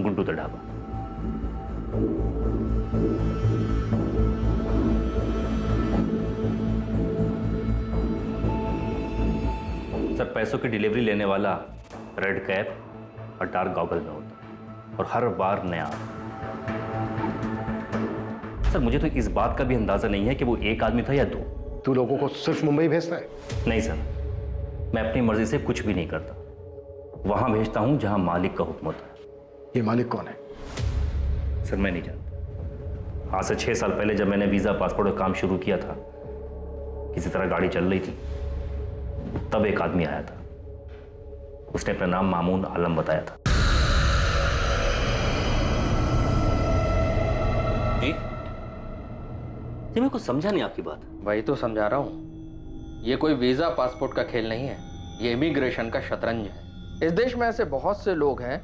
Guddu the dhaba. Sir, पैसों की delivery लेने वाला रेड कैप और डार्क गॉगल में होता है और हर बार नया। सर, मुझे तो इस बात का भी अंदाजा नहीं है कि वो एक आदमी था या दो। तू लोगों को सिर्फ मुंबई भेजता है? नहीं सर, मैं अपनी मर्जी से कुछ भी नहीं करता। वहां भेजता हूं जहां मालिक का हुक्म होता है। ये मालिक कौन है? सर, मैं नहीं जानता। आज से 6 साल पहले जब मैंने वीजा पासपोर्ट का काम शुरू किया था, किसी तरह गाड़ी चल रही थी, तब एक आदमी आया था। उसने अपना नाम मामून आलम बताया था। जी मेरे को समझा नहीं आपकी बात। वही तो समझा रहा हूँ। ये कोई वीजा पासपोर्ट का खेल नहीं है, ये इमिग्रेशन का शतरंज है। इस देश में ऐसे बहुत से लोग हैं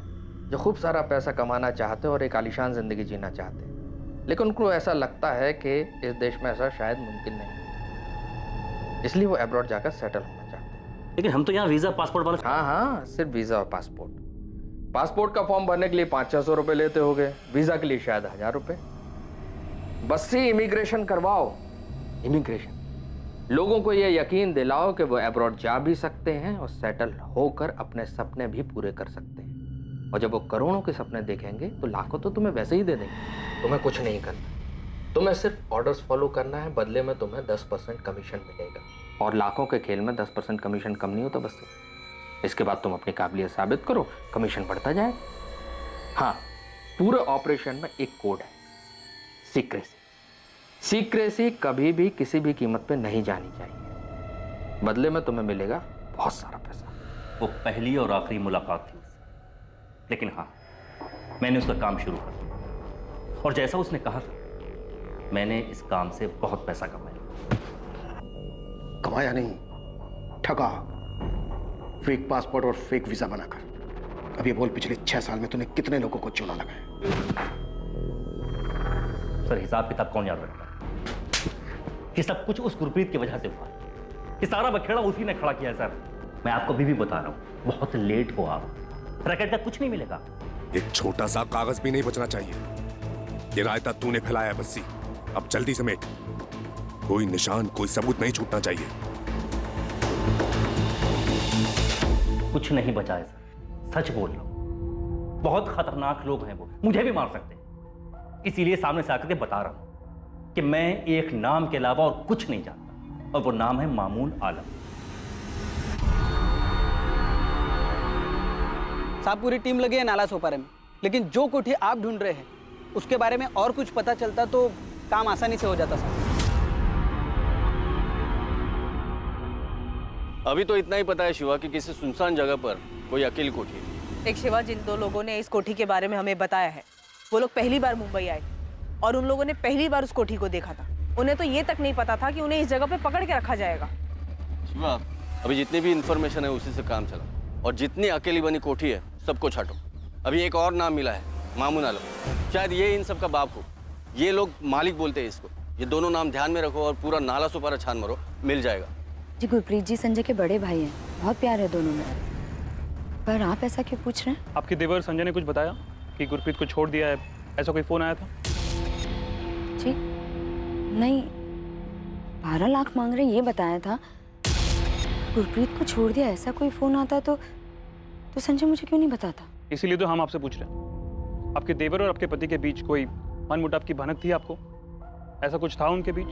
जो खूब सारा पैसा कमाना चाहते हैं और एक आलीशान जिंदगी जीना चाहते हैं, लेकिन उनको ऐसा लगता है कि इस देश में ऐसा शायद मुमकिन नहीं, इसलिए वो अब्रॉड जाकर सेटल होना चाहते हैं। लेकिन हम तो यहाँ वीजा पासपोर्ट वाला। हाँ, सिर्फ वीजा और पासपोर्ट। पासपोर्ट का फॉर्म भरने के लिए 500-600 रुपये लेते होगे, वीजा के लिए शायद 1000 रुपये। बस ही इमिग्रेशन करवाओ। इमिग्रेशन लोगों को यह यकीन दिलाओ कि वो अब्रॉड जा भी सकते हैं और सेटल होकर अपने सपने भी पूरे कर सकते हैं। और जब वो करोड़ों के सपने देखेंगे तो लाखों तो तुम्हें वैसे ही दे देंगे। तुम्हें कुछ नहीं करना, तुम्हें सिर्फ ऑर्डर्स फॉलो करना है, बदले में तुम्हें 10% कमीशन मिलेगा। और लाखों के खेल में 10% कमीशन कम नहीं होता बस। इसके बाद तुम अपनी काबिलियत साबित करो, कमीशन बढ़ता जाए। हाँ, पूरे ऑपरेशन में एक कोड है, सीक्रेसी। सीक्रेसी कभी भी किसी भी कीमत पे नहीं जानी चाहिए, बदले में तुम्हें मिलेगा बहुत सारा पैसा। वो पहली और आखिरी मुलाकात थी उससे, लेकिन हाँ, मैंने उसका काम शुरू कर दिया और जैसा उसने कहा था, मैंने इस काम से बहुत पैसा कमाया। कमाया नहीं, ठगा। फेक पासपोर्ट और फेक वीजा बनाकर। अब ये बोल, पिछले 6 साल में तूने कितने लोगों को चूना लगाया? सर, हिसाब किताब कौन याद रखता है? ये सब कुछ उस गुरप्रीत की वजह से हुआ। ये सारा बखेड़ा उसी ने खड़ा किया है सर। मैं आपको अभी भी बता रहा हूँ, बहुत लेट हो आप। रैकेट का कुछ नहीं मिलेगा। एक छोटा सा कागज भी नहीं बचना चाहिए। ये रायता तूने फैलाया बस्सी, अब जल्दी समेट। कोई निशान, कोई सबूत नहीं छूटना चाहिए। कुछ नहीं बचा है सर, सच बोल रहा हूं। बहुत खतरनाक लोग हैं वो, मुझे भी मार सकते हैं। इसीलिए सामने से आकर के बता रहा हूं कि मैं एक नाम के अलावा और कुछ नहीं जानता, और वो नाम है मामून आलम। साहब, पूरी टीम लगी है नाला सोपारे में, लेकिन जो कोठी आप ढूंढ रहे हैं उसके बारे में और कुछ पता चलता तो काम आसानी से हो जाता साहब। अभी तो इतना ही पता है शिवा कि किसी सुनसान जगह पर कोई अकेली कोठी है। एक शिवा, जिन 2 लोगों ने इस कोठी के बारे में हमें बताया है, वो लोग पहली बार मुंबई आए और उन लोगों ने पहली बार उस कोठी को देखा था। उन्हें तो ये तक नहीं पता था कि उन्हें इस जगह पे पकड़ के रखा जाएगा। शिवा, अभी जितनी भी इंफॉर्मेशन है उसी से काम चला, और जितनी अकेली बनी कोठी है सबको छाटो। अभी एक और नाम मिला है, मामून आलम। शायद ये इन सब का बाप हो। ये लोग मालिक बोलते हैं इसको। ये दोनों नाम ध्यान में रखो और पूरा नाला सुपारा छान मारो, मिल जाएगा। जी, गुरप्रीत जी संजय के बड़े भाई हैं, बहुत प्यार है दोनों में। पर आप ऐसा क्यों पूछ रहे हैं? आपके देवर संजय ने कुछ बताया कि गुरप्रीत को छोड़ दिया है, ऐसा कोई फोन आया था? जी नहीं, 12 लाख मांग रहे, ये बताया था। गुरप्रीत को छोड़ दिया ऐसा कोई फोन आता तो संजय मुझे क्यों नहीं बताता? इसीलिए तो हम आपसे पूछ रहे हैं। आपके देवर और आपके पति के बीच कोई मनमुटाव की भनक थी आपको? ऐसा कुछ था उनके बीच?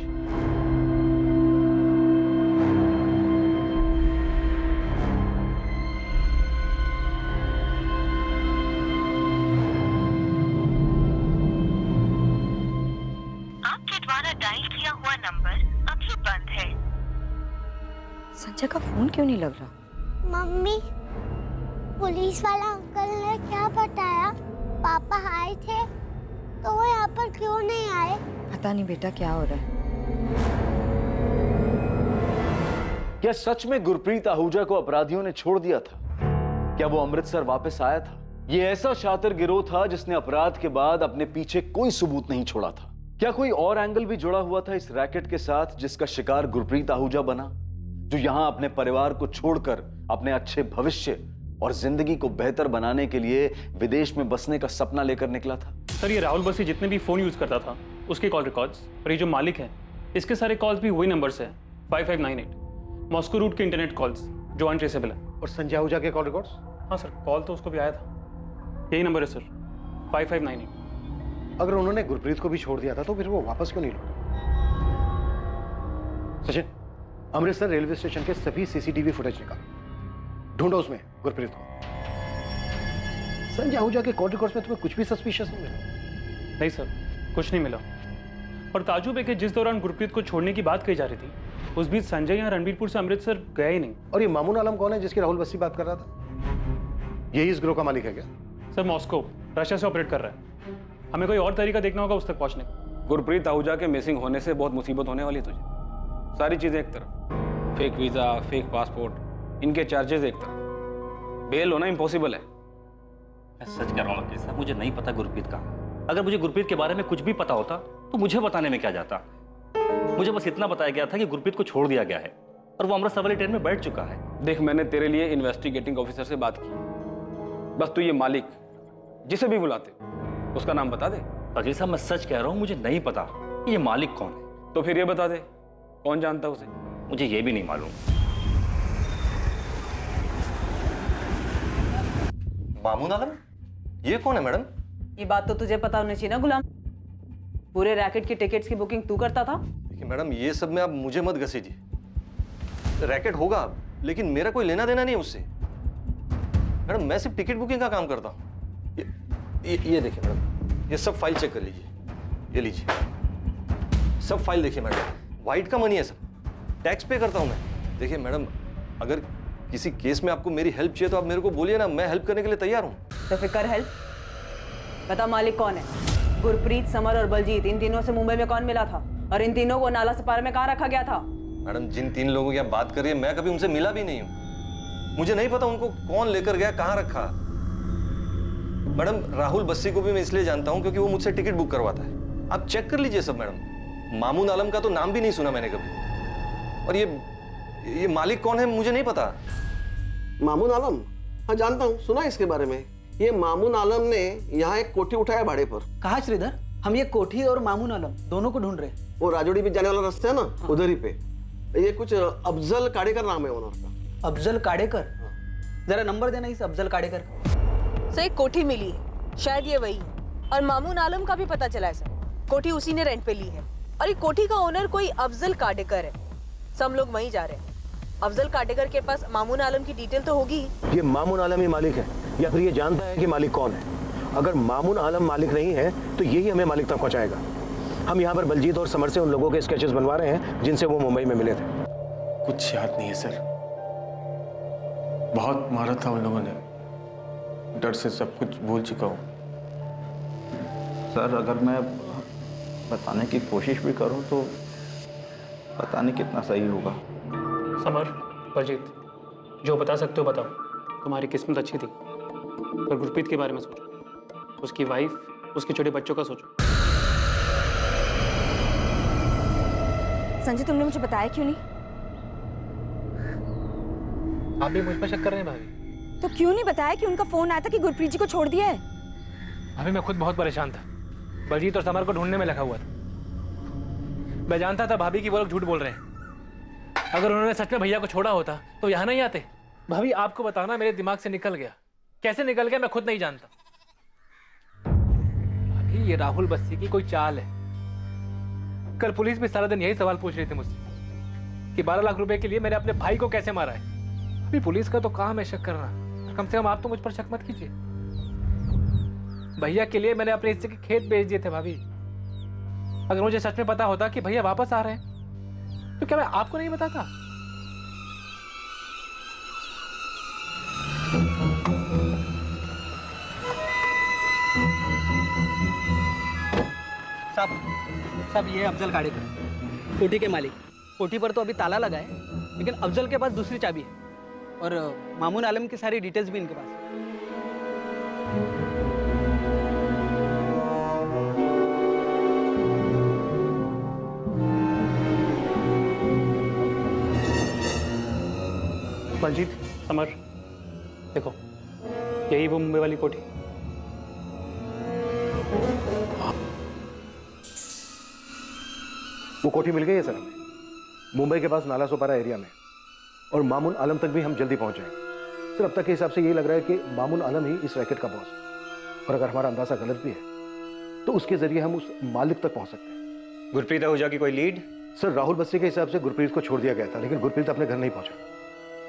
संजय का फोन क्यों नहीं लग रहा? मम्मी, पुलिस वाला अंकल ने क्या बताया? पापा आए थे तो वो यहाँ पर क्यों नहीं आए? पता नहीं बेटा, क्या हो रहा है। क्या सच में गुरप्रीत आहूजा को अपराधियों ने छोड़ दिया था? क्या वो अमृतसर वापस आया था? ये ऐसा शातिर गिरोह था जिसने अपराध के बाद अपने पीछे कोई सबूत नहीं छोड़ा था। क्या कोई और एंगल भी जुड़ा हुआ था इस रैकेट के साथ जिसका शिकार गुरप्रीत आहूजा बना, जो यहां अपने परिवार को छोड़कर अपने अच्छे भविष्य और जिंदगी को बेहतर बनाने के लिए विदेश में बसने का सपना लेकर निकला था। सर ये राहुल बस्सी जितने भी फ़ोन यूज़ करता था उसके कॉल रिकॉर्ड्स और ये जो मालिक है इसके सारे कॉल्स भी वही नंबर से है 5598 मॉस्को रूट के इंटरनेट कॉल्स जो अनट्रेसेबल है। और संजय आहूजा के कॉल रिकॉर्ड्स? हाँ सर, कॉल तो उसको भी आया था। यही नंबर है सर 5598। अगर उन्होंने गुरप्रीत को भी छोड़ दिया था तो फिर वो वापस क्यों नहीं लौटे? सचिन, अमृतसर रेलवे स्टेशन के सभी सीसीटीवी फुटेज निकालो, ढूंढो उसमें गुरप्रीत को। संजय आहूजा के कॉल रिकॉर्ड्स में तुम्हें कुछ भी सस्पिशियस नहीं मिला? नहीं सर, कुछ नहीं मिला। और ताजुब है कि जिस दौरान गुरप्रीत को छोड़ने की बात कही जा रही थी उस बीच संजय यहाँ रणबीरपुर से अमृतसर गया ही नहीं। और ये मामून आलम कौन है जिसकी राहुल बस्सी बात कर रहा था? यही इस ग्रोह का मालिक है क्या? सर मॉस्को रशिया से ऑपरेट कर रहा है, हमें कोई और तरीका देखना होगा उस तक पहुंचने का। गुरप्रीत आहूजा के मिसिंग होने से बहुत मुसीबत होने वाली है तुझे। सारी चीज़ें एक तरफ, फेक वीज़ा, फेक पासपोर्ट, इनके चार्जेस एक तरफ, बेल होना इम्पॉसिबल है। मैं सच कह रहा हूँ वकील साहब, मुझे नहीं पता गुरप्रीत कहाँ। अगर मुझे गुरप्रीत के बारे में कुछ भी पता होता तो मुझे बताने में क्या जाता। मुझे बस इतना बताया गया था कि गुरप्रीत को छोड़ दिया गया है और वो अमृतसर वाली ट्रेन में बैठ चुका है। देख, मैंने तेरे लिए इन्वेस्टिगेटिंग ऑफिसर से बात की, बस तू ये मालिक जिसे भी बुलाते उसका नाम बता दे। वकील साहब मैं सच कह रहा हूँ, मुझे नहीं पता कि ये मालिक कौन है। तो फिर ये बता दे कौन जानता है उसे? मुझे ये भी नहीं मालूम। मामून आलम? ये कौन है मैडम? ये बात तो तुझे पता होनी चाहिए ना गुलाम, पूरे रैकेट की टिकट्स की बुकिंग तू करता था। देखिए मैडम, ये सब में आप मुझे मत घसीजिए। रैकेट होगा लेकिन मेरा कोई लेना देना नहीं उससे। मैडम मैं सिर्फ टिकट बुकिंग का काम करता हूँ। ये देखिए मैडम, ये सब फाइल चेक कर लीजिए। ये लीजिए, सब फाइल देखिए मैडम, वाइट का मनी है सब, टैक्स पे करता हूँ मैं। देखिए मैडम, अगर किसी केस में आपको मेरी हेल्प चाहिए तो आप मेरे को बोलिए ना, मैं हेल्प करने के लिए तैयार हूँ। तो फिर कर हेल्प। बता मालिक कौन है? गुरप्रीत, समर और बलजीत, इन तीनों से मुंबई में कौन मिला था और इन तीनों को नाला सपारा में कहाँ रखा गया था? मैडम जिन 3 लोगों की आप बात कर रही है, मैं कभी उनसे मिला भी नहीं हूँ। मुझे नहीं पता उनको कौन लेकर गया, कहाँ रखा। मैडम राहुल बस्सी को भी मैं इसलिए जानता हूँ क्योंकि वो मुझसे टिकट बुक करवाता है। आप चेक कर लीजिए सब मैडम। मामून आलम का तो नाम भी नहीं सुना मैंने कभी। और ये मालिक कौन है मुझे नहीं पता। मामून आलम? हाँ जानता हूँ, सुना इसके बारे में। ये मामून आलम ने यहाँ एक कोठी उठाया भाड़े पर। कहा श्रीधर? हम ये कोठी और मामून आलम दोनों को ढूंढ रहे हैं। वो राजोड़ी भी जाने वाला रास्ता है ना, हाँ। उधर ही पे। ये कुछ अफजल काडेकर नाम है ओनर का। अफजल काडेकर? जरा नंबर देना इस अफजल काडेकर का। सर एक कोठी मिली है, शायद ये वही है। और मामून आलम का भी पता चला है सर, कोठी उसी ने रेंट पे ली है। और ये कोठी का ओनर कोई अफजल काडेकर है। सब लोग वहीं जा रहे हैं। अफजल काडेकर के पास मामून आलम की डिटेल तो होगी। ये मामून आलम ही मालिक है या फिर ये जानता है कि मालिक कौन है? अगर मामून आलम मालिक नहीं है तो यही हमें मालिक तक पहुंचाएगा। हम यहाँ पर बलजीत और समर से उन लोगों के स्केचेस बनवा रहे हैं जिनसे वो मुंबई में मिले थे। कुछ याद नहीं है सर, बहुत मारा था उन लोगों ने, डर से सब कुछ भूल चुका हूँ। सर अगर मैं बताने की कोशिश भी करूँ तो पता नहीं कितना सही होगा। समर, बलजीत, जो बता सकते हो बताओ। तुम्हारी किस्मत अच्छी थी, पर गुरप्रीत के बारे में सोचो, उसकी वाइफ, उसके छोटे बच्चों का सोचो। संजय तुमने मुझे बताया क्यों नहीं? आप भी मुझ पर शक कर रहे हैं भाभी? तो क्यों नहीं बताया कि उनका फोन आया था कि गुरप्रीत जी को छोड़ दिया है? भाभी मैं खुद बहुत परेशान था, बलजीत और समर को ढूंढने में लगा हुआ था। मैं जानता था भाभी कि वो लोग झूठ बोल रहे हैं। अगर उन्होंने सच में भैया को छोड़ा होता तो यहाँ नहीं आते। भाभी आपको बताना मेरे दिमाग से निकल गया, कैसे निकल गया मैं खुद नहीं जानता। भाभी ये राहुल बस्सी की कोई चाल है। कल पुलिस भी सारा दिन यही सवाल पूछ रही थी मुझसे कि 12 लाख रुपए के लिए मैंने अपने भाई को कैसे मारा है। अभी पुलिस का तो काम है शक करना, कम से कम आप तो मुझ पर शक मत कीजिए। भैया के लिए मैंने अपने हिस्से के खेत बेच दिए थे भाभी। अगर मुझे सच में पता होता कि भैया वापस आ रहे हैं तो क्या मैं आपको नहीं बताता? साहब ये अफजल काडेकर, कोठी के मालिक। कोठी पर तो अभी ताला लगा है, लेकिन अफजल के पास दूसरी चाबी है और मामून आलम की सारी डिटेल्स भी इनके पास है। बलजीत, समर, देखो यही वो मुंबई वाली कोठी? वो कोठी मिल गई है सर हमें, मुंबई के पास नाला सोपारा एरिया में, और मामून आलम तक भी हम जल्दी पहुंच जाएंगे। सर अब तक के हिसाब से यही लग रहा है कि मामून आलम ही इस रैकेट का बॉस है, और अगर हमारा अंदाजा गलत भी है तो उसके जरिए हम उस मालिक तक पहुंच सकते हैं। गुरप्रीत आहूजा की कोई लीड? सर राहुल बस्सी के हिसाब से गुरप्रीत को छोड़ दिया गया था, लेकिन गुरप्रीत अपने घर नहीं पहुंचा।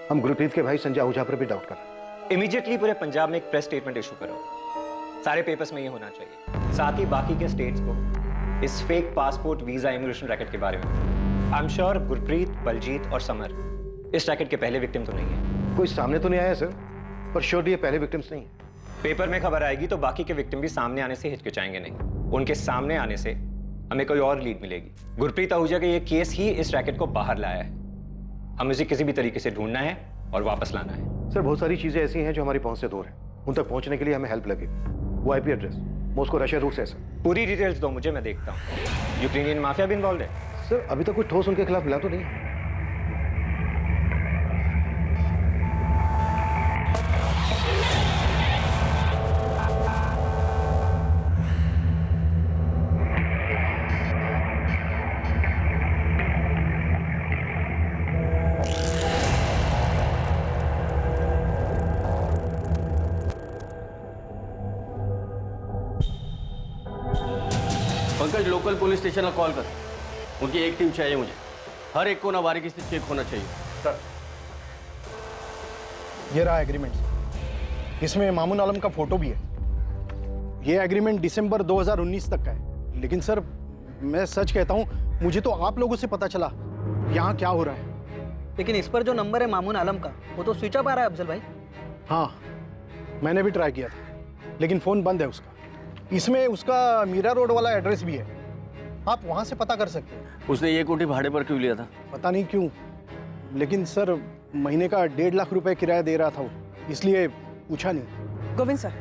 हम गुरप्रीत के भाई संजय आहूजा पर भी डाउट कर रहे हैं। इमीडिएटली पूरे पंजाब में एक प्रेस स्टेटमेंट इशू करो, सारे पेपर्स में ये होना चाहिए, साथ ही बाकी के स्टेट्स को इस fake passport visa immigration racket के बारे में। I am sure Gurpreet, Baljeet और समर इस रैकेट के पहले विक्टिम तो नहीं है। कोई सामने तो नहीं आया सर, पर श्योरली ये पहले विक्टिम्स नहीं है। पेपर में खबर आएगी तो बाकी के विक्टिम भी सामने आने से हिचकिचाएंगे नहीं, उनके सामने आने से हमें कोई और लीड मिलेगी। गुरप्रीत आहूजा का ये केस ही इस रैकेट को बाहर लाया है, हमें उसे किसी भी तरीके से ढूंढना है और वापस लाना है। सर बहुत सारी चीजें ऐसी हैं जो हमारी पहुंच से दूर हैं, उन तक पहुंचने के लिए हमें हेल्प लगेगी। वो IP address Moscow Russia route से है सर। पूरी डिटेल्स दो मुझे, मैं देखता हूँ। यूक्रेनियन माफिया भी इन्वॉल्व है? सर अभी तक कोई ठोस उनके खिलाफ मिला तो नहीं है। Pankaj local police station call कर, उनकी एक टीम चाहिए मुझे, हर एक को ना बारीकी से चेक होना चाहिए। सर ये रहा एग्रीमेंट, इसमें मामून आलम का फोटो भी है। ये एग्रीमेंट दिसंबर 2019 तक का है, लेकिन सर मैं सच कहता हूँ, मुझे तो आप लोगों से पता चला यहाँ क्या हो रहा है। लेकिन इस पर जो नंबर है मामून आलम का, वो तो स्विच ऑफ आ रहा है अफजल भाई। हाँ मैंने भी ट्राई किया था, लेकिन फ़ोन बंद है उसका। इसमें उसका मीरा रोड वाला एड्रेस भी है, आप वहाँ से पता कर सकते हैं। उसने ये कोठी भाड़े पर क्यों लिया था? पता नहीं क्यों, लेकिन सर महीने का 1.5 लाख रुपए किराया दे रहा था वो, इसलिए पूछा नहीं। गोविंद सर,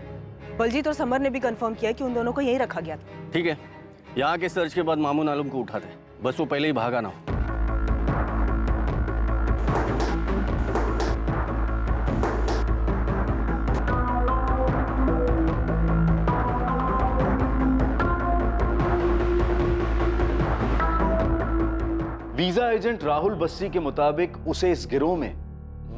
बलजीत और समर ने भी कंफर्म किया कि उन दोनों को यहीं रखा गया था। ठीक है, यहाँ के सर्च के बाद मामून आलम को उठाते हैं, बस वो पहले ही भागा ना हो। वीजा एजेंट राहुल बस्सी के मुताबिक उसे इस गिरोह में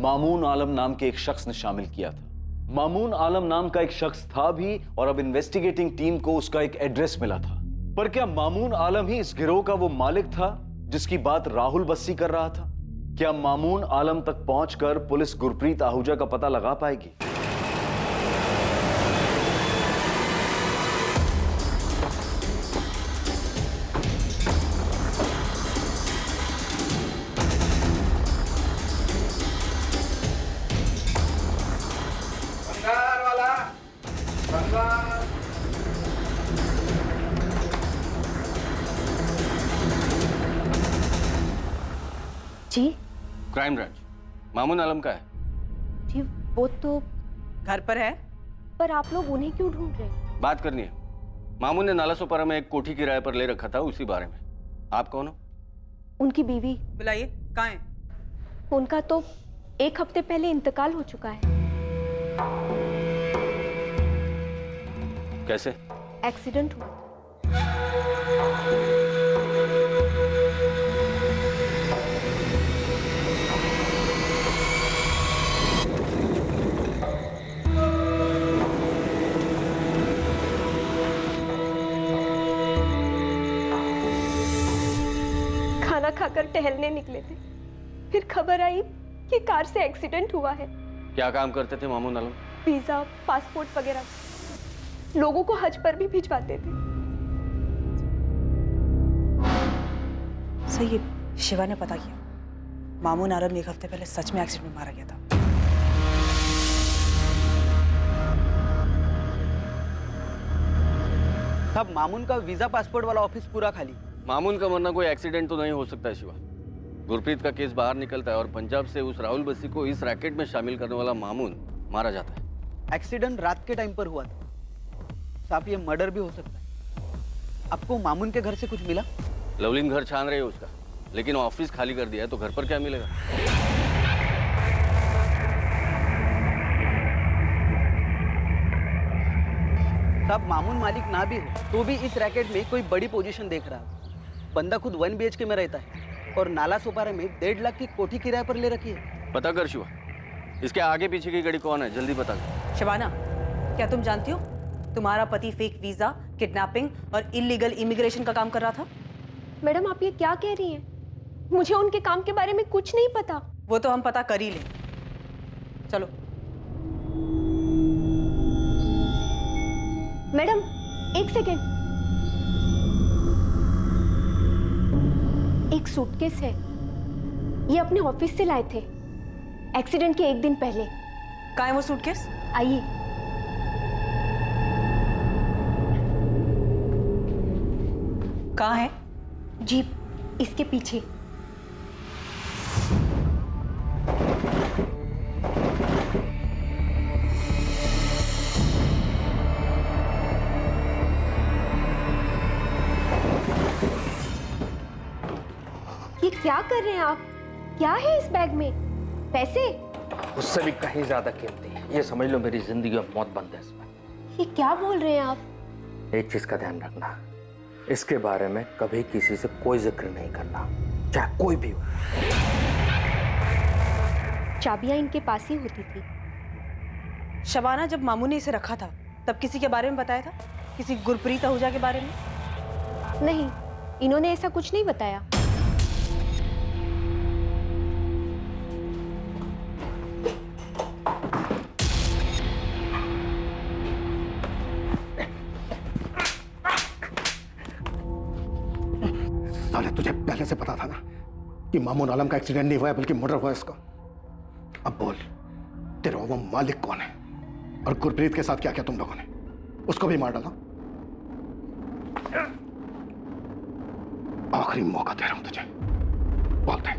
मामून आलम नाम के एक शख्स ने शामिल किया था। मामून आलम नाम का एक शख्स था भी, और अब इन्वेस्टिगेटिंग टीम को उसका एक एड्रेस मिला था। पर क्या मामून आलम ही इस गिरोह का वो मालिक था जिसकी बात राहुल बस्सी कर रहा था? क्या मामून आलम तक पहुंचकर पुलिस गुरप्रीत आहूजा का पता लगा पाएगी? जी क्राइम ब्रांच, मामून आलम का है। जी वो तो घर पर है, पर आप लोग उन्हें क्यों ढूंढ रहे हैं? बात करनी है। मामून ने नाला सोपारा में एक कोठी किराए पर ले रखा था, उसी बारे में। आप कौन हो? उनकी बीवी। बुलाइए, कहाँ है? उनका तो 1 हफ्ते पहले इंतकाल हो चुका है। कैसे? एक्सीडेंट हुआ। खाना खाकर टहलने निकले थे, फिर खबर आई कि कार से एक्सीडेंट हुआ है। क्या काम करते थे मामून आलम? वीजा, पासपोर्ट वगैरह, लोगों को हज पर भी भिजवाते थे। सही है, शिवा ने पता किया। मामून आलम 1 हफ्ते पहले सच में एक्सीडेंट में मारा गया था। साहब मामून का वीजा पासपोर्ट वाला ऑफिस पूरा खाली। मामून का मरना कोई एक्सीडेंट तो नहीं हो सकता है शिवा। गुरप्रीत का केस बाहर निकलता है और पंजाब से उस राहुल बस्सी को इस रैकेट में शामिल करने वाला मामून मारा जाता है। एक्सीडेंट रात के टाइम पर हुआ था साहब, ये मर्डर भी हो सकता है। आपको मामून के घर से कुछ मिला? लवलीन घर छान रहे है उसका, लेकिन ऑफिस खाली कर दिया है, तो घर पर क्या मिलेगा? साहब मामून मालिक ना भी हो तो भी इस रैकेट में कोई बड़ी पोजीशन देख रहा है। बंदा खुद 1 BHK में रहता है और नाला सोपारा में 1.5 लाख की कोठी किराए पर ले रखी है। पता कर शिवा, इसके आगे पीछे की गड़ी कौन है, जल्दी पता कर। शबाना, क्या तुम जानती हो तुम्हारा पति फेक वीजा, किडनैपिंग और इलीगल इमिग्रेशन का काम कर रहा था? मैडम आप ये क्या कह रही हैं? मुझे उनके काम के बारे में कुछ नहीं पता। वो तो हम पता कर ही लें। चलो। मैडम 1 सेकेंड, एक सूटकेस है, ये अपने ऑफिस से लाए थे एक्सीडेंट के 1 दिन पहले। कहाँ है वो सूटकेस? आइए। कहाँ है? जीप इसके पीछे। ये क्या कर रहे हैं आप? क्या है इस बैग में? पैसे? उससे भी कहीं ज्यादा कीमती। ये समझ लो मेरी जिंदगी में मौत बंद है इसमें। ये क्या बोल रहे हैं आप? एक चीज का ध्यान रखना, इसके बारे में कभी किसी से कोई जिक्र नहीं करना, चाहे कोई भी हो। चाबियां इनके पास ही होती थी। शबाना, जब मामू ने इसे रखा था तब किसी के बारे में बताया था? किसी गुरप्रीत आहूजा के बारे में? नहीं, इन्होंने ऐसा कुछ नहीं बताया। साले, तुझे पहले से पता था ना कि मामून आलम का एक्सीडेंट नहीं हुआ है बल्कि मर्डर हुआ है इसका। अब बोल, तेरा वो मालिक कौन है और गुरप्रीत के साथ क्या किया तुम लोगों ने? उसको भी मार डाला। आखिरी मौका दे रहा हूं तुझे, बोल दे।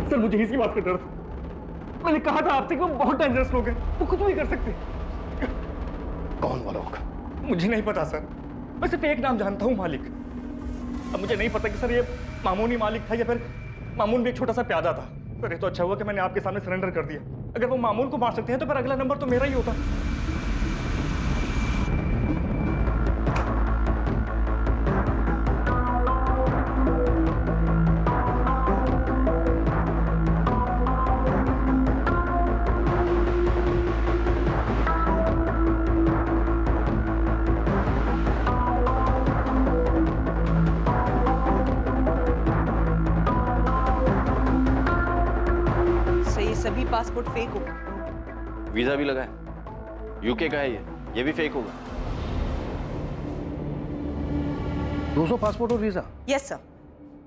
सर मुझे इसी बात का डर था। मैंने कहा था आपसे कि वो बहुत डेंजरस लोग हैं, वो कुछ भी कर सकते। कौन वो लोग? मुझे नहीं पता सर, मैं सिर्फ एक नाम जानता हूँ, मालिक। अब मुझे नहीं पता कि सर ये मामून ही मालिक था या फिर मामून भी एक छोटा सा प्यादा था। सर ये तो अच्छा हुआ कि मैंने आपके सामने सरेंडर कर दिया। अगर वो मामून को मार सकते हैं तो फिर अगला नंबर तो मेरा ही होता। सभी पासपोर्ट फेक होगा। वीजा भी लगा है, यूके का है ये भी फेक होगा। 200 पासपोर्ट और वीजा? यस सर,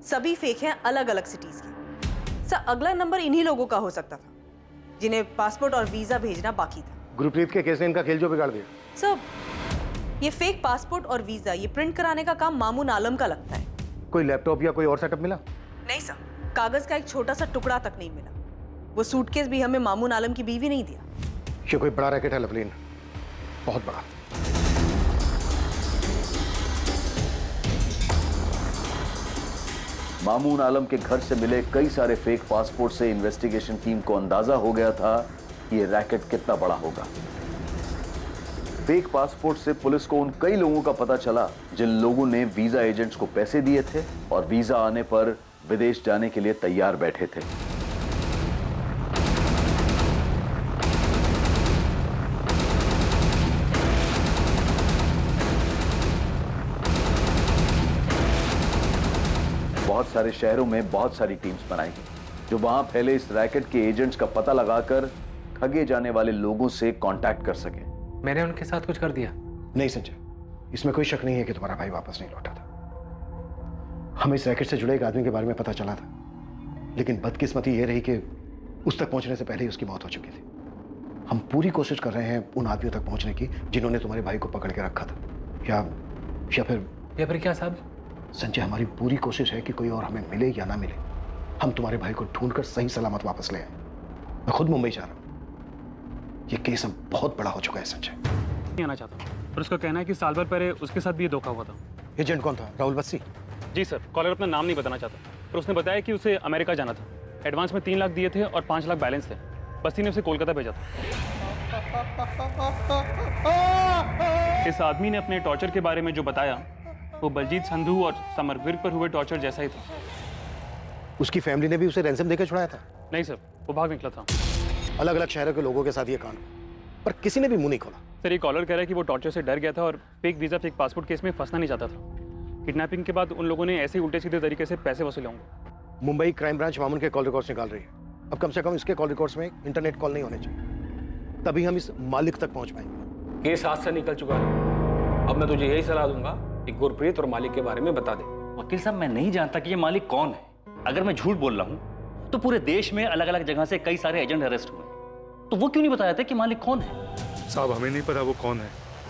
सभी फेक हैं, अलग अलग सिटीज के। सर अगला नंबर इन्हीं लोगों का हो सकता था जिन्हें पासपोर्ट और वीजा भेजना बाकी था। गुरप्रीत के केस ने इनका खेल जो बिगाड़ दिया। सर ये फेक पासपोर्ट और वीजा ये प्रिंट कराने का काम मामून आलम का लगता है। कोई लैपटॉप या कोई और सेटअप मिला? नहीं सर, कागज का एक छोटा सा टुकड़ा तक नहीं मिला। वो सूटकेस भी हमें मामून आलम की बीवी नहीं दिया। ये कोई बड़ा रैकेट है लवलीन, बहुत बड़ा। मामून आलम के घर से मिले कई सारे फेक पासपोर्ट से इन्वेस्टिगेशन टीम को अंदाजा हो गया था कि ये रैकेट कितना बड़ा होगा। फेक पासपोर्ट से पुलिस को उन कई लोगों का पता चला जिन लोगों ने वीजा एजेंट्स को पैसे दिए थे और वीजा आने पर विदेश जाने के लिए तैयार बैठे थे। बहुत सारे शहरों में बहुत सारी टीम्स बनाई जो वहां फैले इस रैकेट के एजेंट्स का पता लगाकर ठगे जाने वाले लोगों से कांटेक्ट कर सके। मैंने उनके साथ कुछ कर दिया? नहीं संजय, इसमें कोई शक नहीं है कि तुम्हारा भाई वापस नहीं लौटा था। हमें इस रैकेट से जुड़े एक आदमी के बारे में पता चला था, लेकिन बदकिस्मती ये रही कि उस तक पहुंचने से पहले ही उसकी मौत हो चुकी थी। हम पूरी कोशिश कर रहे हैं उन आदमियों तक पहुंचने की जिन्होंने तुम्हारे भाई को पकड़ के रखा था। या फिर क्या साहब? संजय, हमारी पूरी कोशिश है कि कोई और हमें मिले या ना मिले, हम तुम्हारे भाई को ढूंढकर सही सलामत वापस ले आए। मैं खुद मुंबई जा रहा हूं। ये केस अब बहुत बड़ा हो चुका है संजय। नहीं आना चाहता और उसका कहना है कि साल भर पहले उसके साथ भी ये धोखा हुआ था। एजेंट कौन था? राहुल बस्सी? जी सर, कॉलर अपना नाम नहीं बताना चाहता, पर उसने बताया कि उसे अमेरिका जाना था। एडवांस में 3 लाख दिए थे और 5 लाख बैलेंस थे। बस्सी ने उसे कोलकाता भेजा था। इस आदमी ने अपने टॉर्चर के बारे में जो बताया वो बलजीत संधू और समर विर्क पर हुए टॉर्चर जैसा ही था। उसकी फैमिली ने भी उसे रैंसम देकर छुड़ाया था? नहीं सर, वो भाग निकला था। अलग अलग शहरों के लोगों के साथ ये कांड, पर किसी ने भी मुंह नहीं खोला। सर ये कॉलर कह रहा है कि वो टॉर्चर से डर गया था और fake visa fake passport case में फंसना नहीं चाहता था। किडनैपिंग के बाद उन लोगों ने ऐसे ही उल्टे सीधे तरीके से पैसे वसूले होंगे। मुंबई क्राइम ब्रांच मामून के कॉल रिकॉर्ड्स निकाल रही है। अब कम से कम इसके कॉल रिकॉर्ड्स में इंटरनेट कॉल नहीं होने चाहिए, तभी हम इस मालिक तक पहुंच पाएंगे। केस हाथ से निकल चुका है। अब मैं तुझे यही सलाह दूंगा कि गुरप्रीत और मालिक के बारे में बता दे। वकील साहब, मैं नहीं जानता कि ये मालिक कौन है। अगर मैं झूठ बोल रहा हूं तो पूरे देश में अलग अलग जगह से कई सारे एजेंट अरेस्ट हुए, तो वो क्यों नहीं बताया था कि मालिक कौन है? साहब, हमें नहीं पता वो कौन है।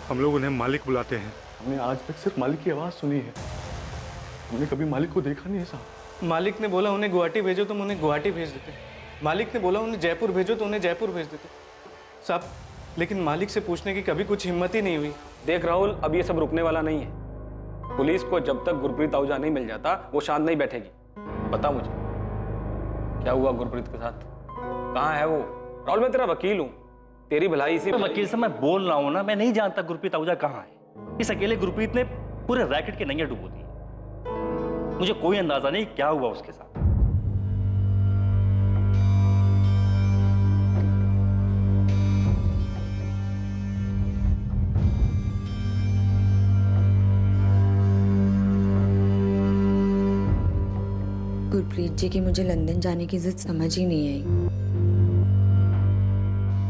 हम लोग उन्हें मालिक बुलाते हैं। हमने आज तक सिर्फ मालिक की आवाज सुनी है, हमने कभी मालिक को देखा नहीं है साहब। मालिक ने बोला उन्हें गुवाहाटी भेजो तो हम उन्हें गुवाहाटी भेज देते। मालिक ने बोला उन्हें जयपुर भेजो तो उन्हें जयपुर भेज देते साहब, लेकिन मालिक से पूछने की कभी कुछ हिम्मत ही नहीं हुई। देख राहुल, अब ये सब रुकने वाला नहीं है। पुलिस को जब तक गुरप्रीत आहूजा नहीं मिल जाता वो शांत नहीं बैठेगी। बता मुझे क्या हुआ गुरप्रीत के साथ, कहाँ है वो? राहुल, मैं तेरा वकील हूँ, तेरी भलाई इसी में। वकील साहब, मैं बोल रहा हूँ ना, मैं नहीं जानता गुरप्रीत आहूजा कहाँ है। इस अकेले गुरप्रीत ने पूरे रैकेट के नैया डुबो दी। मुझे कोई अंदाजा नहीं क्या हुआ उसके साथ। गुरप्रीत जी की मुझे लंदन जाने की जिद समझ ही नहीं आई,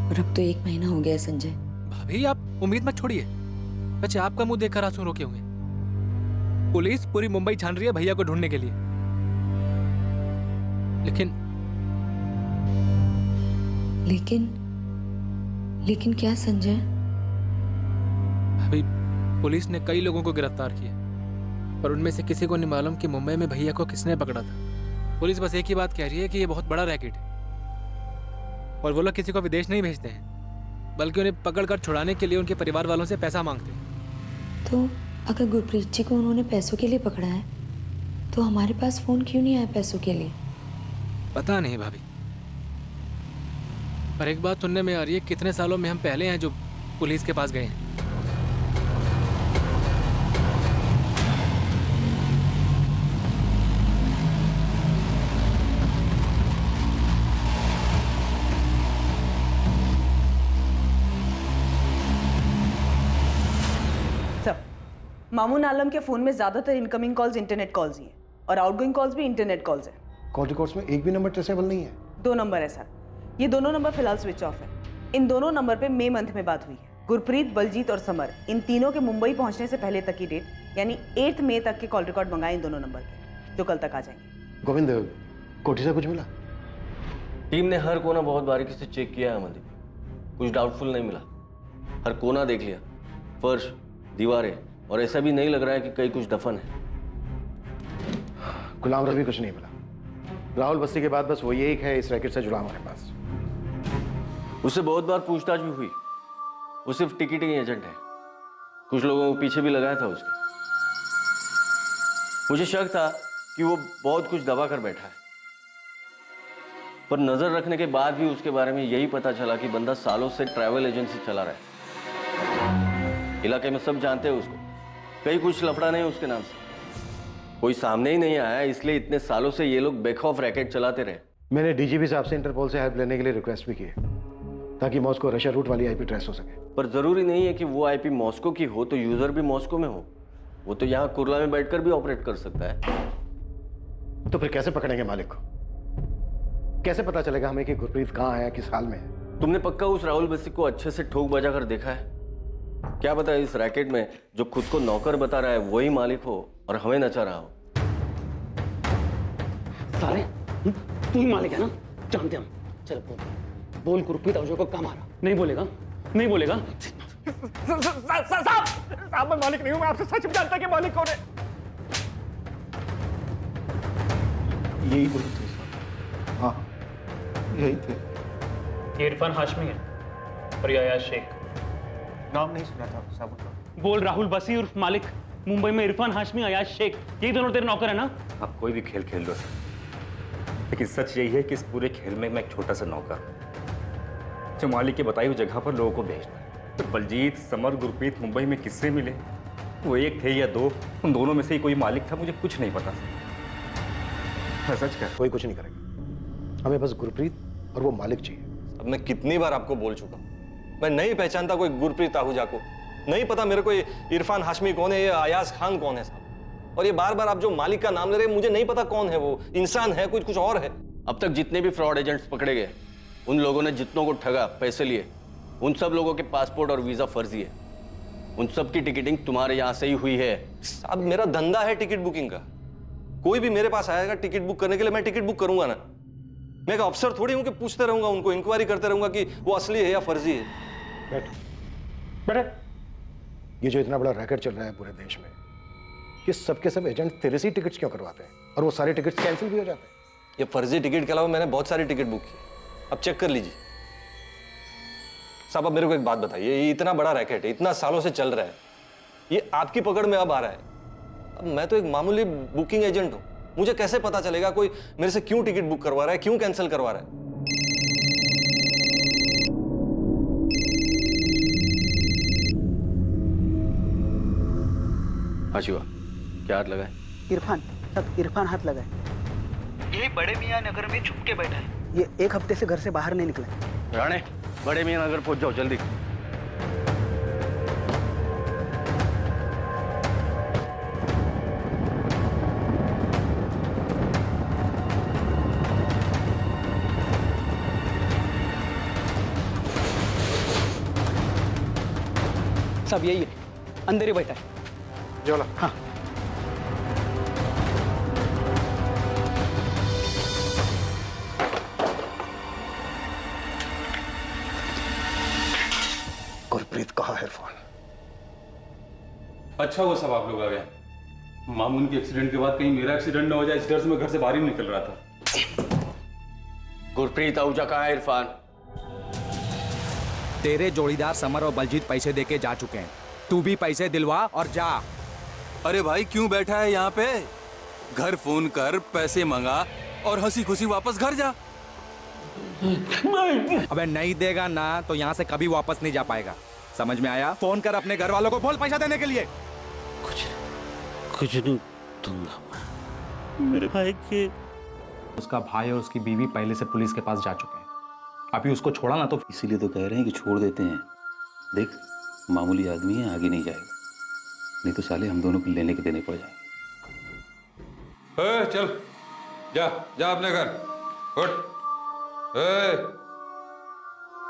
और अब तो 1 महीना हो गया संजय। भाभी, आप उम्मीद मत छोड़िए। बच्चे आपका मुंह देखकर आंसू रोके हुए। पुलिस पूरी मुंबई छान रही है भैया को ढूंढने के लिए, लेकिन क्या संजय? भाभी, पुलिस ने कई लोगों को गिरफ्तार किया, पर उनमें से किसी को नहीं मालूम कि मुंबई में भैया को किसने पकड़ा था। पुलिस बस एक ही बात कह रही है कि ये बहुत बड़ा रैकेट है, और वो लोग किसी को विदेश नहीं भेजते हैं, बल्कि उन्हें पकड़कर छुड़ाने के लिए उनके परिवार वालों से पैसा मांगते हैं। तो अगर गुरप्रीत जी को उन्होंने पैसों के लिए पकड़ा है, तो हमारे पास फोन क्यों नहीं आया पैसों के लिए? पता नहीं भाभी, पर एक बात सुनने में आ रही है, कितने सालों में हम पहले हैं जो पुलिस के पास गए हैं। मामून आलम के फोन में ज्यादातर इनकमिंग कॉल्स इंटरनेट कॉल्स ही हैं, और आउटगोइंग कॉल्स भी इंटरनेट कॉल्स हैं। कॉल रिकॉर्ड्स में एक भी नंबर ट्रेसेबल नहीं है? 2 नंबर है सर। ये दोनों नंबर फिलहाल स्विच ऑफ है। इन दोनों नंबर पे मई मंथ में बात हुई है। गुरप्रीत, बलजीत और समर, इन तीनों के मुंबई पहुंचने से पहले तक की डेट, यानी 8 मई तक के कॉल रिकॉर्ड मंगाए इन दोनों नंबर के, जो कल तक आ जाएंगे। गोविंद, कोठी से कुछ मिला? टीम ने हर कोना बहुत बारीकी से चेक किया है अमनदीप, कुछ डाउटफुल नहीं मिला। हर कोना देख लिया, फर्श, दीवारें, और ऐसा भी नहीं लग रहा है कि कहीं कुछ दफन है। गुलाम रवि कुछ नहीं मिला। राहुल बस्ती के बाद बस वही एक है इस रैकेट से जुड़ा हमारे पास। उससे बहुत बार पूछताछ भी हुई, वो सिर्फ टिकटिंग एजेंट है। कुछ लोगों को पीछे भी लगाया था उसके। मुझे शक था कि वो बहुत कुछ दबा कर बैठा है, पर नजर रखने के बाद भी उसके बारे में यही पता चला कि बंदा सालों से ट्रैवल एजेंसी चला रहा है। इलाके में सब जानते हैं उसको, कहीं कुछ लफड़ा नहीं उसके नाम से। कोई सामने ही नहीं आया, इसलिए इतने सालों से ये लोग बेखौफ रैकेट चलाते रहे। मैंने डीजीपी साहब से इंटरपोल से हेल्प लेने के लिए रिक्वेस्ट भी की है, ताकि मॉस्को रशिया रूट वाली आईपी ट्रेस हो सके। पर जरूरी नहीं है कि वो आईपी मॉस्को की हो तो यूजर भी मॉस्को में हो। वो तो यहाँ कुर्ला में बैठकर भी ऑपरेट कर सकता है। तो फिर कैसे पकड़ेंगे मालिक को? कैसे पता चलेगा हमें कि गुरप्रीत कहाँ है, किस हाल में है? तुमने पक्का उस राहुल बस्सी को अच्छे से ठोक बजा कर देखा है? क्या पता इस रैकेट में जो खुद को नौकर बता रहा है वही मालिक हो और हमें नचा रहा हो। सारे तू ही मालिक है ना, जानते हम। चल बोल गुरप्रीत आहूजा को कहाँ मारा? नहीं बोलेगा, नहीं बोलेगा। साहब, मैं मालिक नहीं हूं, मैं आपसे सच में जानता कि मालिक कौन है। यही बोले थे। हाँ, यही थे। ये इरफान हाशमी है और ये अयाज शेख। नाम नहीं सुना था साहब का। बोल राहुल बसी उर्फ मालिक। मुंबई में इरफान हाशमी, अयाज शेख, यही दोनों तेरे नौकर है ना? आप कोई भी खेल खेल लो, लेकिन सच यही है कि इस पूरे खेल में मैं एक छोटा सा नौकर। जो मालिक के बताई हुई जगह पर लोगों को भेजना है। तो बलजीत, समर, गुरप्रीत मुंबई में किससे मिले, वो एक थे या दो, उन दोनों में से ही कोई मालिक था, मुझे कुछ नहीं पता। मैं सच कह, कोई कुछ नहीं करेगा, हमें बस गुरप्रीत और वो मालिक चाहिए। अब मैं कितनी बार आपको बोल चुका हूं, मैं नहीं पहचानता कोई गुरप्रीत आहूजा को, नहीं पता मेरे को इरफान हाशमी कौन है, ये अयाज खान कौन है साहब। और ये बार बार आप जो मालिक का नाम ले रहे हैं, मुझे नहीं पता कौन है वो, इंसान है कुछ और है। अब तक जितने भी फ्रॉड एजेंट्स पकड़े गए, उन लोगों ने जितनों को ठगा, पैसे लिए, उन सब लोगों के पासपोर्ट और वीजा फर्जी है। उन सब की टिकटिंग तुम्हारे यहाँ से ही हुई है। साहब मेरा धंधा है टिकट बुकिंग का, कोई भी मेरे पास आएगा टिकट बुक करने के लिए, मैं टिकट बुक करूंगा ना। मैं एक अफसर थोड़ी हूं कि पूछते रहूंगा उनको, इंक्वायरी करते रहूंगा कि वो असली है या फर्जी है। बैठ। ये जो इतना बड़ा रैकेट चल रहा है पूरे देश में, ये सबके सब एजेंट तेरे से टिकट्स क्यों करवाते हैं, और वो सारे टिकट्स कैंसिल भी हो जाते हैं। ये फर्जी टिकट के अलावा मैंने बहुत सारी टिकट बुक की, अब चेक कर लीजिए। साहब अब मेरे को एक बात बताइए, ये इतना बड़ा रैकेट है, इतना सालों से चल रहा है, ये आपकी पकड़ में अब आ रहा है। अब मैं तो एक मामूली बुकिंग एजेंट हूं, मुझे कैसे पता चलेगा कोई मेरे से क्यों टिकट बुक करवा रहा है, क्यों कैंसिल करवा रहा है। हाँ शिवा, क्या हाथ लगाए? इरफान, सब इरफान हाथ लगाए। यही बड़े मियाँ नगर में छुप के बैठा है, ये एक हफ्ते से घर से बाहर नहीं निकला है। राणे, बड़े मियाँ नगर पहुंच जाओ जल्दी। सब यही है, अंदर ही बैठा है। जोला। हाँ। गुरप्रीत कहाँ है इरफान? अच्छा वो सब आप लोग आ गए। मामून के एक्सीडेंट के बाद कहीं मेरा एक्सीडेंट ना हो जाए, इस डर से मैं घर से बाहर ही निकल रहा था। गुरप्रीत आहूजा कहाँ है इरफान? तेरे जोड़ीदार समर और बलजीत पैसे देके जा चुके हैं, तू भी पैसे दिलवा और जा। अरे भाई क्यों बैठा है यहाँ पे? घर फोन कर, पैसे मंगा और हंसी खुशी वापस घर जा। अबे नहीं देगा ना तो यहाँ से कभी वापस नहीं जा पाएगा, समझ में आया? फोन कर अपने घर वालों को, बोल पैसा देने के लिए। कुछ नहीं दूंगा मेरे भाई के। उसका भाई और उसकी बीवी पहले से पुलिस के पास जा चुके हैं, अभी उसको छोड़ा ना तो इसीलिए तो कह रहे हैं कि छोड़ देते हैं। देख मामूली आदमी है, आगे नहीं जाएगा, नहीं तो साले हम दोनों को लेने के देने पड़ जाएंगे। चल जा जा अपने घर, उठ।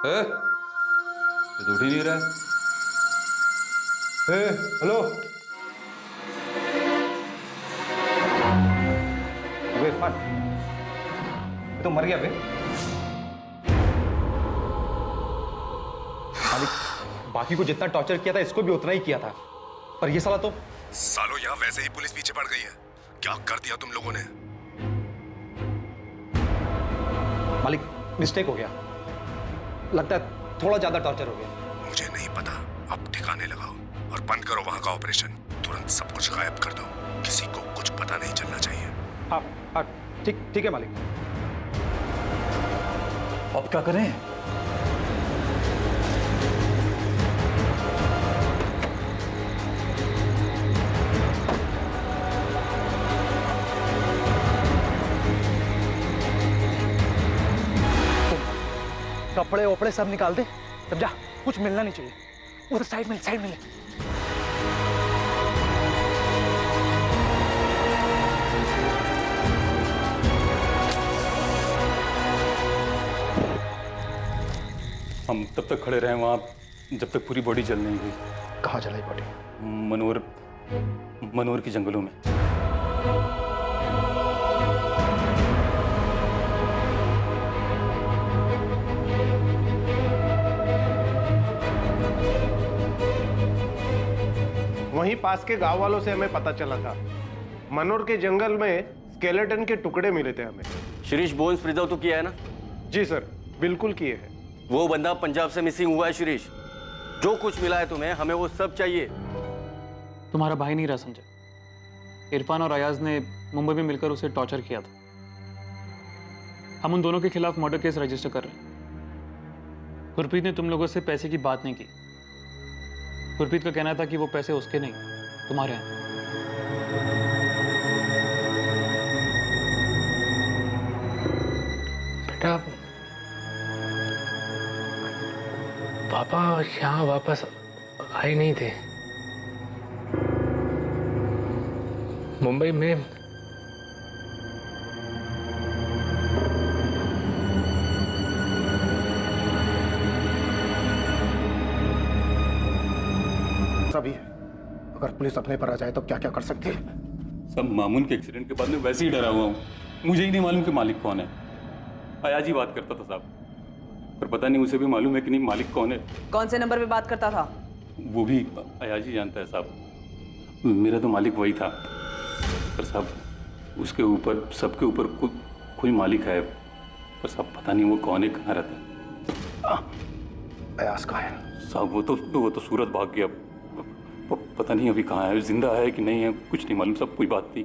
ये तो उठ ही नहीं रहा है। हेलो, अबे इरफान, ये तो मर गया बे। मालिक, बाकी को जितना टॉर्चर किया था इसको भी उतना ही किया था, पर ये साला तो सालों यहाँ वैसे ही पुलिस पीछे पड़ गई है, क्या कर दिया तुम लोगों ने? मालिक मिस्टेक हो गया, लगता है थोड़ा ज्यादा टॉर्चर हो गया। मुझे नहीं पता, अब ठिकाने लगाओ और बंद करो वहां का ऑपरेशन, तुरंत सब कुछ गायब कर दो, किसी को कुछ पता नहीं चलना चाहिए। हाँ हाँ ठीक है मालिक। अब क्या करें? कपड़े ओपड़े सब निकाल दे, तब जा, कुछ मिलना नहीं चाहिए। उधर साइड में ले। हम तब तक खड़े रहे वहां जब तक पूरी बॉडी जल नहीं गई। कहाँ जलाई बॉडी? मनोर के जंगलों में। वहीं पास के गांव वालों से हमें पता चला था, मनोर के जंगल में स्केलेटन के टुकड़े मिले थे हमें। शिरीष बोन्स प्रिजर्व तो किया है ना? जी सर, बिल्कुल किए हैं। वो बंदा पंजाब से मिसिंग हुआ है शिरीष। जो कुछ मिला है तुम्हें, हमें वो सब चाहिए। तुम्हारा भाई नहीं रहा संजय। इरफान और अयाज ने मुंबई में मिलकर उसे टॉर्चर किया था। हम उन दोनों के खिलाफ मर्डर केस रजिस्टर कर रहे हैं। गुरप्रीत ने तुम लोगों से पैसे की बात नहीं की। गुरप्रीत का कहना था कि वो पैसे उसके नहीं, तुम्हारे हैं। बेटा, पापा यहाँ वापस आए नहीं थे। मुंबई में सभी अगर पुलिस अपने पर आ जाए तो क्या क्या कर सकती है? सब मामून के एक्सीडेंट के बाद में वैसे ही डरा हुआ हूँ। मुझे ही नहीं मालूम कि मालिक कौन है। अयाज ही बात करता था साहब, पर पता नहीं उसे भी मालूम है कि नहीं मालिक कौन है। कौन से नंबर पे बात करता था? वो भी अयाज ही जानता है साहब। मेरा तो मालिक वही था, पर साहब उसके ऊपर सबके ऊपर कोई मालिक है, पर साहब पता नहीं वो कौन है, कहाँ रहता है। अयाज कहाँ है? साहब वो तो सूरत भाग गया। पता नहीं अभी कहाँ है, जिंदा है कि नहीं है, कुछ नहीं मालूम। सब कोई बात नहीं।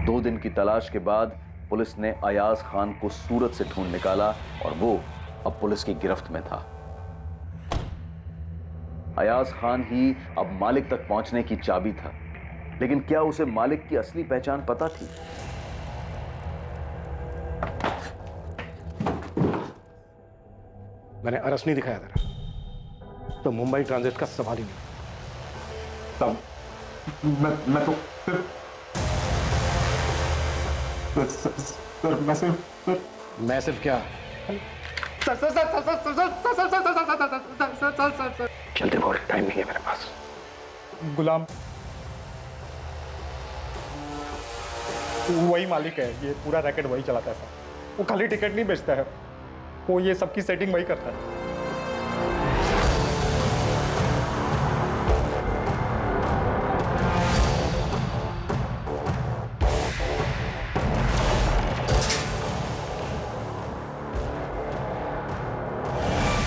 दो दिन की तलाश के बाद पुलिस ने अयाज खान को सूरत से ढूंढ निकाला और वो अब पुलिस की गिरफ्त में था। अयाज खान ही अब मालिक तक पहुंचने की चाबी था, लेकिन क्या उसे मालिक की असली पहचान पता थी? मैंने अरेस्ट नहीं दिखाया तेरा तो मुंबई ट्रांजिट का सवाल ही नहीं। तब मैं तो मैं सिर्फ क्या चलते बहुत टाइम नहीं है मेरे पास। गुलाम वही मालिक है, ये पूरा रैकेट वही चलाता है। वो खाली टिकट नहीं बेचता है, वो ये सबकी सेटिंग वही करता है।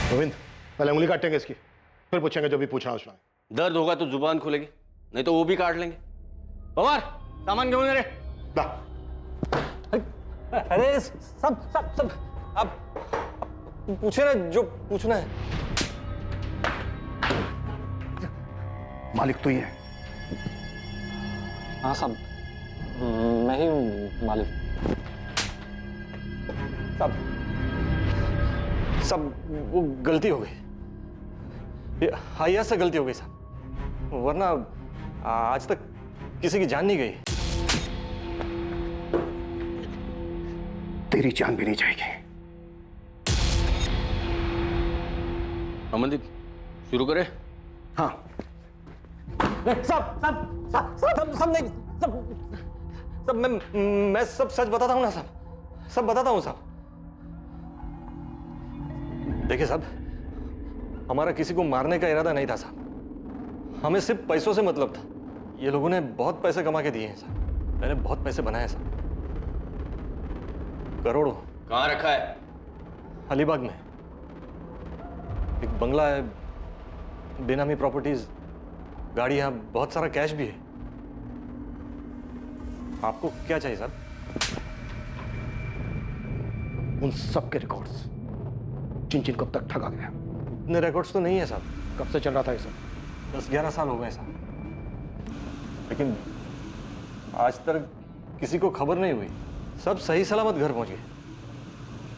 गोविंद, पहले उंगली काटेंगे इसकी, फिर पूछेंगे जो भी पूछना उसने। दर्द होगा तो जुबान खोलेगी, नहीं तो वो भी काट लेंगे। पवार, सामान क्यों मेरे? अरे सब आप पूछे ना जो पूछना है। मालिक तो ही है। हाँ साहब, मैं ही हूँ मालिक। सब वो गलती हो गई, अयाज से गलती हो गई साहब, वरना आज तक किसी की जान नहीं गई। तेरी जान भी नहीं जाएगी। अमनदीप, शुरू करें? हाँ। सब मैं सब सच बताता हूँ ना साहब, सब बताता हूँ साहब। देखिए साहब, हमारा किसी को मारने का इरादा नहीं था साहब, हमें सिर्फ पैसों से मतलब था। ये लोगों ने बहुत पैसे कमा के दिए हैं साहब, मैंने बहुत पैसे बनाए साहब, करोड़ों। कहाँ रखा है? अलीबाग में एक बंगला है, बेनामी प्रॉपर्टीज, गाड़ियां, बहुत सारा कैश भी है। आपको क्या चाहिए साहब? उन सब के रिकॉर्ड्स जिन को अब तक ठगा गया। इतने रिकॉर्ड्स तो नहीं है साहब। कब से चल रहा था ये सब? 10-11 साल हो गए साहब, लेकिन आज तक किसी को खबर नहीं हुई। सब सही सलामत घर पहुंच गए।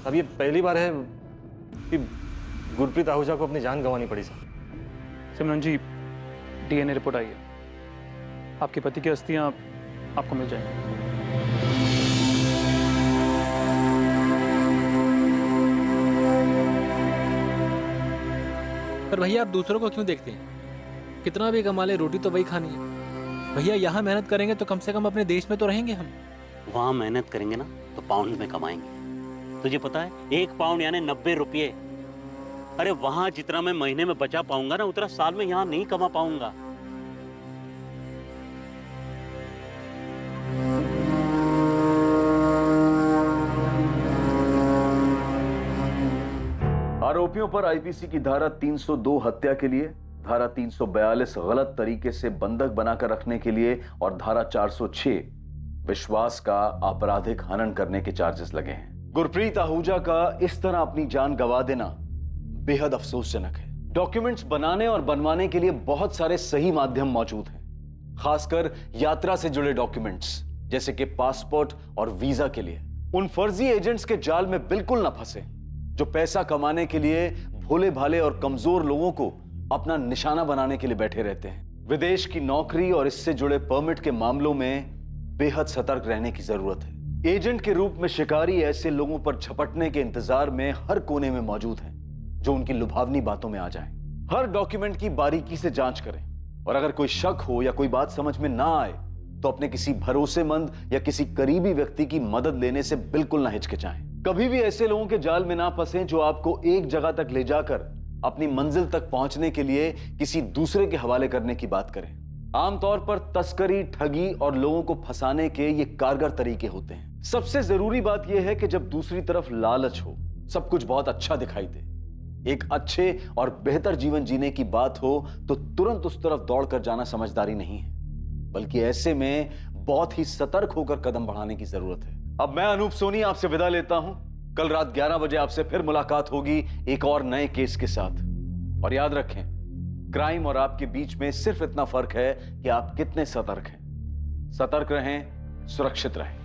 अब ये पहली बार है कि गुरप्रीत आहूजा को अपनी जान गंवानी पड़ी साहब। सिमरन जी, डीएनए रिपोर्ट आई है, आपके पति की अस्थियां आपको मिल जाएंगी। पर भैया आप दूसरों को क्यों देखते हैं? कितना भी कमा ले, रोटी तो वही खानी है। भैया यहाँ मेहनत करेंगे तो कम से कम अपने देश में तो रहेंगे हम। वहाँ मेहनत करेंगे ना तो पाउंड में कमाएंगे। तुझे पता है 1 पाउंड यानी 90 रुपये। अरे वहां जितना मैं महीने में बचा पाऊंगा ना, उतना साल में यहाँ नहीं कमा पाऊंगा। आरोपियों पर आईपीसी की धारा 302 हत्या के लिए, धारा 342 गलत तरीके से बंधक बनाकर रखने के लिए और धारा 406 विश्वास का आपराधिक हनन करने के चार्जेस लगे हैं। गुरप्रीत आहूजा का इस तरह अपनी जान गंवा देना बेहद अफसोसजनक है। डॉक्यूमेंट्स बनाने और बनवाने के लिए बहुत सारे सही माध्यम मौजूद हैं, खासकर यात्रा से जुड़े डॉक्यूमेंट्स जैसे कि पासपोर्ट और वीजा के लिए। उन फर्जी एजेंट्स के जाल में बिल्कुल ना फंसे जो पैसा कमाने के लिए भोले भाले और कमजोर लोगों को अपना निशाना बनाने के लिए बैठे रहते हैं। विदेश की नौकरी और इससे जुड़े परमिट के मामलों में बेहद सतर्क रहने की जरूरत है। एजेंट के रूप में शिकारी ऐसे लोगों पर झपटने के इंतजार में हर कोने में मौजूद हैं जो उनकी लुभावनी बातों में आ जाएं। हर डॉक्यूमेंट की बारीकी से जांच करें और अगर कोई शक हो या कोई बात समझ में ना आए तो अपने किसी भरोसेमंद या किसी करीबी व्यक्ति की मदद लेने से बिल्कुल ना हिचकिचाएं। कभी भी ऐसे लोगों के जाल में ना फंसें जो आपको एक जगह तक ले जाकर अपनी मंजिल तक पहुंचने के लिए किसी दूसरे के हवाले करने की बात करें। आमतौर पर तस्करी, ठगी और लोगों को फंसाने के ये कारगर तरीके होते हैं। सबसे जरूरी बात यह है कि जब दूसरी तरफ लालच हो, सब कुछ बहुत अच्छा दिखाई दे, एक अच्छे और बेहतर जीवन जीने की बात हो, तो तुरंत उस तरफ दौड़कर जाना समझदारी नहीं है, बल्कि ऐसे में बहुत ही सतर्क होकर कदम बढ़ाने की जरूरत है। अब मैं अनूप सोनी आपसे विदा लेता हूं। कल रात 11 बजे आपसे फिर मुलाकात होगी एक और नए केस के साथ। और याद रखें, क्राइम और आपके बीच में सिर्फ इतना फर्क है कि आप कितने सतर्क हैं। सतर्क रहें, सुरक्षित रहें।